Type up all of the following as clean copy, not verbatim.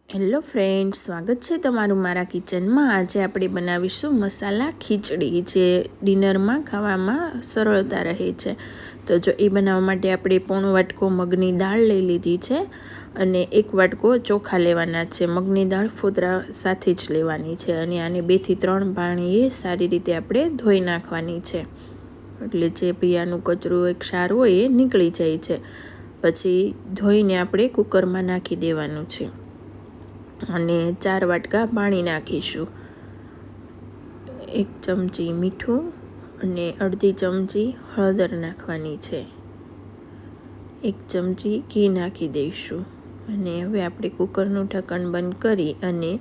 Hello friends, સ્વાગત છે તમારું મારા કિચનમાં। આજે આપણે બનાવીશું મસાલા ખીચડી, જે ડિનરમાં ખાવામાં સરળતા રહે છે। તો જો એ બનાવવા માટે આપણે પોણો વાટકો મગની દાળ લઈ લીધી છે અને 1 વાટકો ચોખા લેવાના છે। મગની દાળ ફોતરા સાથે જ લેવાની છે અને આને 2 થી 3 પાણીએ સારી રીતે આપણે ધોઈ નાખવાની છે, એટલે જે પિયાનું કચરું એક ક્ષાર હોય એ નીકળી જાય છે। પછી ધોઈને આપણે કુકરમાં નાખી દેવાનું છે અને 4 વાટકા પાણી નાખીશું। 1 ચમચી મીઠું અને અડધી ચમચી હળદર નાખવાની છે। 1 ચમચી ઘી નાખી દઈશું અને હવે આપણે કુકરનું ઢક્કણ બંધ કરી અને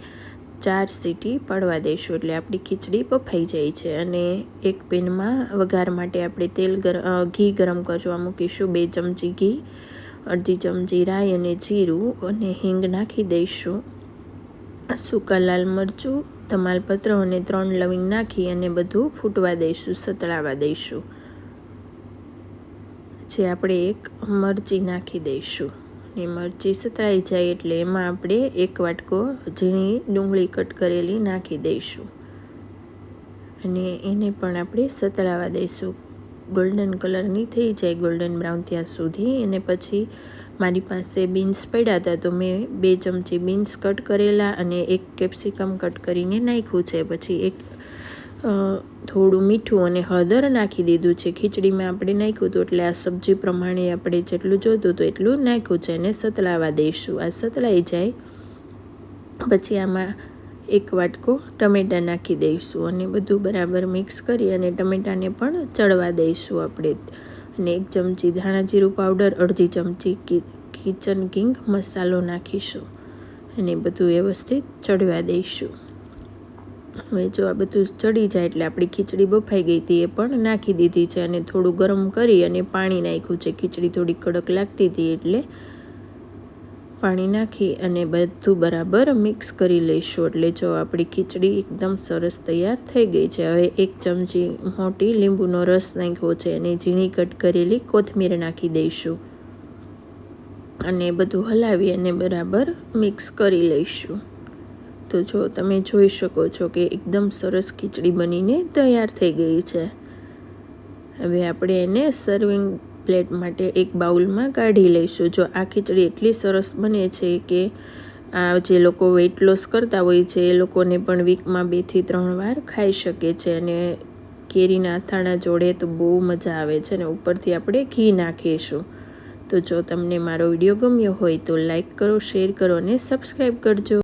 4 સીટી પડવા દઈશું, એટલે આપણી ખીચડી બફાઈ જાય છે। અને એક પેનમાં વઘાર માટે આપણે ઘી ગરમ કરવા મૂકીશું। 2 ચમચી ઘી, અડધી ચમચી રાઈ અને જીરું અને હિંગ નાખી દઈશું। સૂકા લાલ મરચું, તમાલપત્ર અને 3 લવિંગ નાખી અને બધું ફૂટવા દઈશું, સતળાવા દઈશું। પછી આપણે 1 મરચી નાખી દઈશું અને મરચી સતળાઈ જાય એટલે એમાં આપણે 1 વાટકો ઝીણી ડુંગળી કટ કરેલી નાખી દઈશું અને એને પણ આપણે સતળાવા દઈશું, ગોલ્ડન કલરની થઈ જાય, ગોલ્ડન બ્રાઉન ત્યાં સુધી। અને પછી મારી પાસે બીન્સ પડ્યા હતા તો મેં 2 ચમચી બીન્સ કટ કરેલા અને 1 કેપ્સિકમ કટ કરીને નાખ્યું છે। પછી થોડું મીઠું અને હળદર નાખી દીધું છે। ખીચડીમાં આપણે નાખ્યું હતું એટલે આ સબ્જી પ્રમાણે આપણે જેટલું જોતું હતું એટલું નાખ્યું છે અને સતળાવા દઈશું। આ સતળાઈ જાય પછી આમાં 1 વાટકો ટમેટાં નાખી દઈશું અને બધું બરાબર મિક્સ કરી અને ટમેટાને પણ ચડવા દઈશું આપણે। અને 1 ચમચી ધાણા જીરું પાવડર, અડધી ચમચી કિચન કિંગ મસાલો નાખીશું અને બધું વ્યવસ્થિત ચડવા દઈશું। હવે જો આ બધું ચડી જાય એટલે આપણી ખીચડી બફાઈ ગઈ હતી એ પણ નાખી દીધી છે અને થોડું ગરમ કરી અને પાણી નાખ્યું છે। ખીચડી થોડી કડક લાગતી હતી એટલે પાણી નાખી અને બધું બરાબર મિક્સ કરી લઈશું, એટલે જો આપણી ખીચડી એકદમ સરસ તૈયાર થઈ ગઈ છે। હવે 1 ચમચી મોટી લીંબુનો રસ નાખ્યો છે અને ઝીણી કટ કરેલી કોથમીર નાખી દઈશું અને બધું હલાવી અને બરાબર મિક્સ કરી લઈશું। તો જો તમે જોઈ શકો છો કે એકદમ સરસ ખીચડી બનીને તૈયાર થઈ ગઈ છે। હવે આપણે એને સર્વિંગ પ્લેટ માટે એક બાઉલમાં કાઢી લઈશું। જો આ ખીચડી એટલી સરસ બને છે કે આ જે લોકો વેઇટ લોસ કરતા હોય છે એ લોકોને પણ વીકમાં 2 થી 3 વાર ખાઈ શકે છે અને કેરીના અથાણા જોડે તો બહુ મજા આવે છે અને ઉપરથી આપણે ઘી નાખીશું। તો જો તમને મારો વિડીયો ગમ્યો હોય તો લાઈક કરો, શેર કરો અને સબસ્ક્રાઈબ કરજો।